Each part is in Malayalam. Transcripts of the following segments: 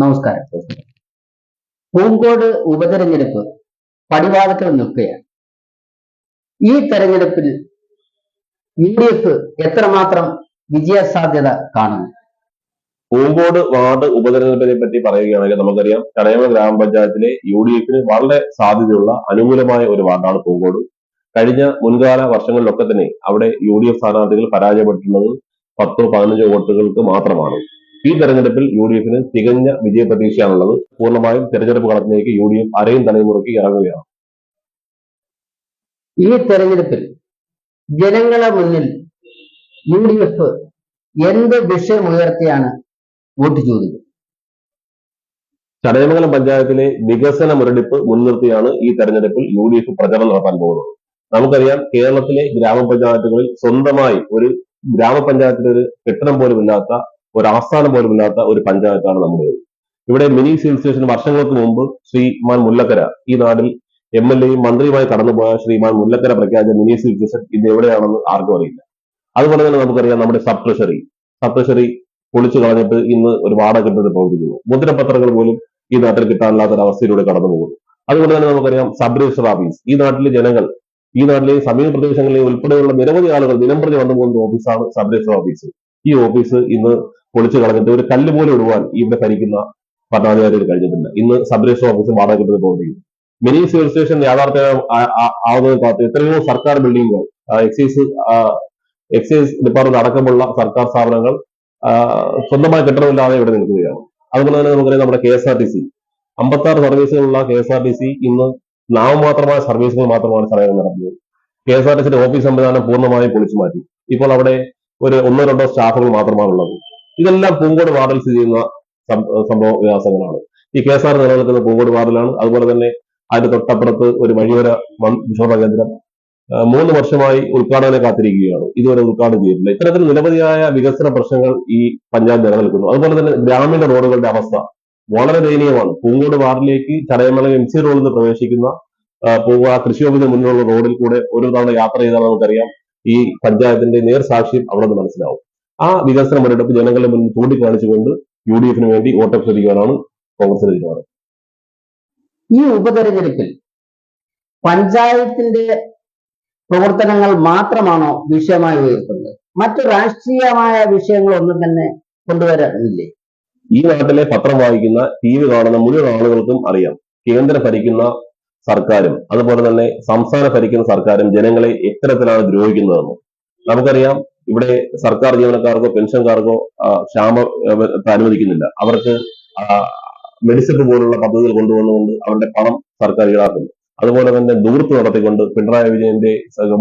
നമസ്കാരം. പൂങ്കോട് ഉപതെരഞ്ഞെടുപ്പ് പടിവാതിക്കൽ നിൽക്കുകയാണ്. ഈ തെരഞ്ഞെടുപ്പിൽ UDF എത്രമാത്രം വിജയസാധ്യത കാണുന്നു? പൂങ്കോട് വാർഡ് ഉപതെരഞ്ഞെടുപ്പിനെ പറ്റി പറയുകയാണെങ്കിൽ നമുക്കറിയാം, ചടയമംഗലം ഗ്രാമപഞ്ചായത്തിലെ UDF വളരെ സാധ്യതയുള്ള അനുകൂലമായ ഒരു വാർഡാണ് പൂങ്കോട്. കഴിഞ്ഞ മുൻകാല വർഷങ്ങളിലൊക്കെ തന്നെ അവിടെ UDF സ്ഥാനാർത്ഥികൾ പരാജയപ്പെട്ടിട്ടുള്ളത് 10-15 വോട്ടുകൾക്ക് മാത്രമാണ്. ഈ തെരഞ്ഞെടുപ്പിൽ UDF തികഞ്ഞ വിജയപ്രതീക്ഷയാണുള്ളത്. പൂർണ്ണമായും തെരഞ്ഞെടുപ്പ് കളത്തിലേക്ക് UDF അരയും തലമുറയ്ക്ക് ഇറങ്ങുകയാണ്. ഈ തെരഞ്ഞെടുപ്പിൽ ജനങ്ങളെ മുന്നിൽ UDF എന്ത് വിഷയം ഉയർത്തിയാണ് വോട്ട് ചോദിക്കുന്നത്? ചടയമംഗലം പഞ്ചായത്തിലെ വികസന മുരടിപ്പ് മുൻനിർത്തിയാണ് ഈ തെരഞ്ഞെടുപ്പിൽ UDF പ്രചരണം നടത്താൻ പോകുന്നത്. നമുക്കറിയാം, കേരളത്തിലെ ഗ്രാമപഞ്ചായത്തുകളിൽ സ്വന്തമായി ഒരു ഗ്രാമപഞ്ചായത്തിന്റെ ഒരു കെട്ടിടം പോലും ഇല്ലാത്ത, ഒരു ആസ്ഥാനം പോലും ഇല്ലാത്ത ഒരു പഞ്ചായത്താണ് നമ്മുടേത്. ഇവിടെ മിനി സിവിൽ സ്റ്റേഷൻ വർഷങ്ങൾക്ക് മുമ്പ് ശ്രീമാൻ മുല്ലക്കര, ഈ നാടിൽ MLAയും മന്ത്രിയുമായി കടന്നുപോയ ശ്രീമാൻ മുല്ലക്കര പ്രഖ്യാപിച്ച മിനി സിവിൽ സ്റ്റേഷൻ ഇന്ന് എവിടെയാണെന്ന് ആർക്കും അറിയില്ല. അതുപോലെ തന്നെ നമുക്കറിയാം, നമ്മുടെ സബ് ട്രഷറി പൊളിച്ചു കളഞ്ഞിട്ട് ഇന്ന് ഒരു വാടക കെട്ടിടത്തിൽ പ്രവർത്തിക്കുന്നു. മുദ്രപത്രങ്ങൾ പോലും ഈ നാട്ടിൽ കിട്ടാനില്ലാത്ത ഒരു അവസ്ഥയിലൂടെ കടന്നു പോകുന്നു. അതുപോലെ തന്നെ നമുക്കറിയാം, സബ് രജിസ്റ്റർ ഓഫീസ്, ഈ നാട്ടിലെ ജനങ്ങൾ, ഈ നാട്ടിലെയും സമീപ പ്രദേശങ്ങളിലെയും ഉൾപ്പെടെയുള്ള നിരവധി ആളുകൾ ദിനംപ്രതി വന്നു പോകുന്ന ഓഫീസാണ് സബ് രജിസ്റ്റർ ഓഫീസ്. ഈ ഓഫീസ് ഇന്ന് പൊളിച്ചു കളഞ്ഞിട്ട് ഒരു കല്ല് പോലും ഇടുവാൻ ഇവിടെ ഭരിക്കുന്ന ഭരണാധികാരികൾ കഴിഞ്ഞിട്ടില്ല. ഇന്ന് സബ് രജിസ്റ്റർ ഓഫീസ് വാടക കെട്ടിടത്തിൽ പ്രവർത്തിക്കുന്നു. മിനി സിവിൽ സ്റ്റേഷൻ യാഥാർത്ഥ്യം ആവുന്നതിന് കാത്ത് എത്രയോ സർക്കാർ ബിൽഡിങ്ങുകൾ, എക്സൈസ് ഡിപ്പാർട്ട്മെന്റ് അടക്കമുള്ള സർക്കാർ സ്ഥാപനങ്ങൾ സ്വന്തമായ കെട്ടിടമില്ലാതെ ഇവിടെ നിൽക്കുകയാണ്. അതുപോലെ തന്നെ നമുക്കറിയാം, നമ്മുടെ KSRTC 56 സർവീസുകളുള്ള KSRTC ഇന്ന് നാമമാത്രമായ സർവീസുകൾ മാത്രമാണ് ചടയമംഗലം നടത്തുന്നത്. KSRTCയുടെ ഓഫീസ് സംവിധാനം പൂർണ്ണമായും പൊളിച്ചു മാറ്റി. ഇപ്പോൾ അവിടെ ഒരു 1-2 സ്റ്റാഫുകൾ മാത്രമാണുള്ളത്. ഇതെല്ലാം പൂങ്കോട് വാർഡിൽ സ്ഥിതി ചെയ്യുന്ന സംഭവ വികാസങ്ങളാണ്. ഈ KSR നിലനിൽക്കുന്ന പൂങ്കോട് വാർഡിലാണ്. അതുപോലെ തന്നെ അതിന്റെ തൊട്ടപ്പുറത്ത് ഒരു വഴിയോര വിശ്രമ കേന്ദ്രം 3 വർഷമായി ഉദ്ഘാടനം കാത്തിരിക്കുകയാണ്. ഇതുവരെ ഉദ്ഘാടനം ചെയ്തിട്ടില്ല. ഇത്തരത്തിൽ നിരവധിയായ വികസന പ്രശ്നങ്ങൾ ഈ പഞ്ചായത്ത് നിലനിൽക്കുന്നു. അതുപോലെ തന്നെ ഗ്രാമീണ റോഡുകളുടെ അവസ്ഥ വളരെ ദയനീയമാണ്. പൂങ്കോട് വാർഡിലേക്ക് ചടയമംഗലം MC റോഡിൽ നിന്ന് പ്രവേശിക്കുന്ന കൃഷി ഓഫീസിന് മുന്നിലുള്ള റോഡിൽ കൂടെ ഒരു തവണ യാത്ര ചെയ്താൽ നമുക്കറിയാം ഈ പഞ്ചായത്തിന്റെ നേർസാക്ഷ്യം അവിടെ നിന്ന് മനസ്സിലാവും. ആ വികസന മുരടിപ്പ് ജനങ്ങളുടെ മുന്നിൽ ചൂണ്ടിക്കാണിച്ചുകൊണ്ട് UDF വേണ്ടി വോട്ടഭ്യർത്ഥിക്കാനാണ് കോൺഗ്രസിന്റെ തീരുമാനം. ഈ ഉപതെരഞ്ഞെടുപ്പിൽ പഞ്ചായത്തിന്റെ പ്രവർത്തനങ്ങൾ മാത്രമാണോ വിഷയമായി ഉയർത്തുന്നത്? മറ്റു രാഷ്ട്രീയമായ വിഷയങ്ങളൊന്നും തന്നെ കൊണ്ടുവരാനില്ലേ? ഈ നാട്ടിലെ പത്രം വായിക്കുന്ന, TV കാണുന്ന മുഴുവൻ ആളുകൾക്കും അറിയാം, കേന്ദ്രം ഭരിക്കുന്ന സർക്കാരും അതുപോലെ തന്നെ സംസ്ഥാനം ഭരിക്കുന്ന സർക്കാരും ജനങ്ങളെ എത്തരത്തിലാണ് ദ്രോഹിക്കുന്നതെന്ന് നമുക്കറിയാം. ഇവിടെ സർക്കാർ ജീവനക്കാർക്കോ പെൻഷൻകാർക്കോ ക്ഷാമം അനുവദിക്കുന്നില്ല. അവർക്ക് മെഡിസിൻ പോലുള്ള പദ്ധതികൾ കൊണ്ടുവന്നുകൊണ്ട് അവരുടെ പണം സർക്കാർ ഈടാക്കുന്നു. അതുപോലെ തന്നെ ദൂർത്ത് നടത്തിക്കൊണ്ട് പിണറായി വിജയന്റെ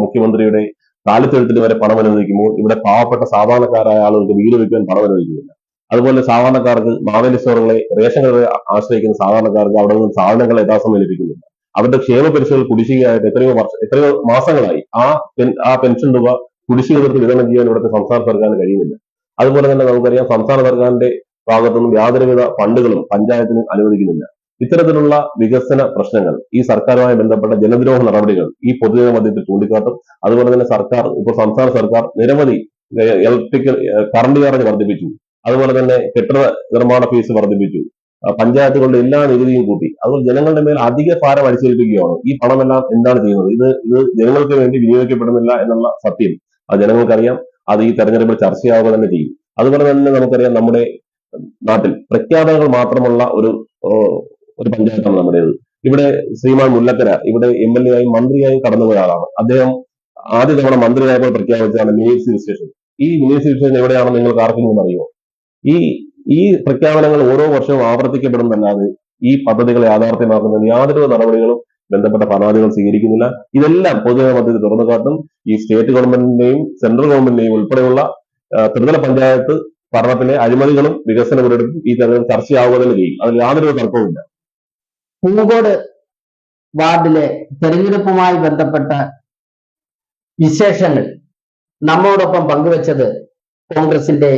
മുഖ്യമന്ത്രിയുടെ കാലിത്തെഴുത്തിന് വരെ പണം അനുവദിക്കുമ്പോൾ ഇവിടെ പാവപ്പെട്ട സാധാരണക്കാരായ ആളുകൾക്ക് വീട് വയ്ക്കാൻ പണം അനുവദിക്കുന്നില്ല. അതുപോലെ സാധാരണക്കാർക്ക് മാവേലി സ്റ്റോറുകളെ, റേഷൻ കടകളെ ആശ്രയിക്കുന്ന സാധാരണക്കാർക്ക് അവിടെ നിന്ന് സാധനങ്ങൾ യഥാസമയം ലഭിക്കുന്നില്ല. അവരുടെ ക്ഷേമ പെൻഷനുകൾ കുടിശ്ശികയായിട്ട് എത്രയോ മാസങ്ങളായി ആ പെൻഷൻ തുക കുടിശ്ശിക തീർത്ത് വിതരണം ചെയ്യാൻ ഇവിടുത്തെ സംസ്ഥാന സർക്കാരിന് കഴിയുന്നില്ല. അതുപോലെ തന്നെ നമുക്കറിയാം, സംസ്ഥാന സർക്കാരിന്റെ ഭാഗത്തുനിന്നും യാതൊരുവിധ ഫണ്ടുകളും പഞ്ചായത്തിന് അനുവദിക്കുന്നില്ല. ഇത്തരത്തിലുള്ള വികസന പ്രശ്നങ്ങൾ, ഈ സർക്കാരുമായി ബന്ധപ്പെട്ട ജനദ്രോഹ നടപടികൾ ഈ പൊതുജന മധ്യത്തിൽ ചൂണ്ടിക്കാട്ടും. അതുപോലെ തന്നെ ഇപ്പോൾ സംസ്ഥാന സർക്കാർ നിരവധി കറണ്ട് ചാർജ് വർദ്ധിപ്പിച്ചു. അതുപോലെ തന്നെ കെട്ടിട നിർമ്മാണ ഫീസ് വർദ്ധിപ്പിച്ചു. പഞ്ചായത്തുകളുടെ എല്ലാ നികുതിയും കൂട്ടി. അതുപോലെ ജനങ്ങളുടെ മേൽ അധിക ഭാരം അടിച്ചേൽപ്പിക്കുകയാണ്. ഈ പണമെല്ലാം എന്താണ് ചെയ്യുന്നത്? ഇത് ജനങ്ങൾക്ക് വേണ്ടി വിനിയോഗിക്കപ്പെടുന്നില്ല എന്നുള്ള സത്യം ജനങ്ങൾക്കറിയാം. അത് ഈ തെരഞ്ഞെടുപ്പിൽ ചർച്ചയാവുക തന്നെ ചെയ്യും. അതുപോലെ തന്നെ നമുക്കറിയാം, നമ്മുടെ നാട്ടിൽ പ്രഖ്യാപനങ്ങൾ മാത്രമുള്ള ഒരു പഞ്ചായത്താണ് നമ്മുടേത്. ഇവിടെ ശ്രീമാൻ മുല്ലക്കര ഇവിടെ MLA ആയും മന്ത്രിയായും കടന്നുപോയ ആളാണ്. അദ്ദേഹം ആദ്യ തവണ മന്ത്രിയായപ്പോൾ പ്രഖ്യാപിച്ചതാണ് മിനി സിവിൽ സ്റ്റേഷൻ. ഈ മിനി സിവിൽ സ്റ്റേഷൻ എവിടെയാണെന്ന് നിങ്ങൾക്ക് ആർക്കെങ്കിലും അറിയുമോ? ഈ പ്രഖ്യാപനങ്ങൾ ഓരോ വർഷവും ആവർത്തിക്കപ്പെടുന്നതല്ലാതെ ഈ പദ്ധതികൾ യാഥാർത്ഥ്യമാക്കുന്നതിന് യാതൊരു നടപടികളും ബന്ധപ്പെട്ട ഭരണാധികാരികൾ സ്വീകരിക്കുന്നില്ല. ഇതെല്ലാം പൊതുജന മധ്യത്തിൽ തുറന്നു കാട്ടും. ഈ സ്റ്റേറ്റ് ഗവൺമെന്റിന്റെയും സെൻട്രൽ ഗവൺമെന്റിന്റെയും ഉൾപ്പെടെയുള്ള ത്രിതല പഞ്ചായത്ത് ഭരണത്തിലെ അഴിമതികളും വികസന മുരടിപ്പും ഈ തെരഞ്ഞെടുപ്പ് ചർച്ചയാവുക തന്നെ ചെയ്യും. അതിൽ യാതൊരു തർക്കവുമില്ല. പൂങ്കോട് വാർഡിലെ തെരഞ്ഞെടുപ്പുമായി ബന്ധപ്പെട്ട വിശേഷങ്ങൾ നമ്മോടൊപ്പം പങ്കുവച്ചത് കോൺഗ്രസിന്റെ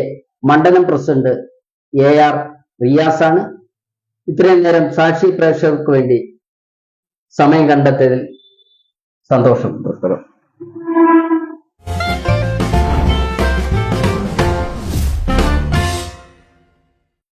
മണ്ഡലം പ്രസിഡന്റ് AR റിയാസാണ്. ഇത്രയും നേരം സാക്ഷി പ്രേക്ഷകർക്ക് വേണ്ടി സമയം കണ്ടെത്തിയതിൽ സന്തോഷം.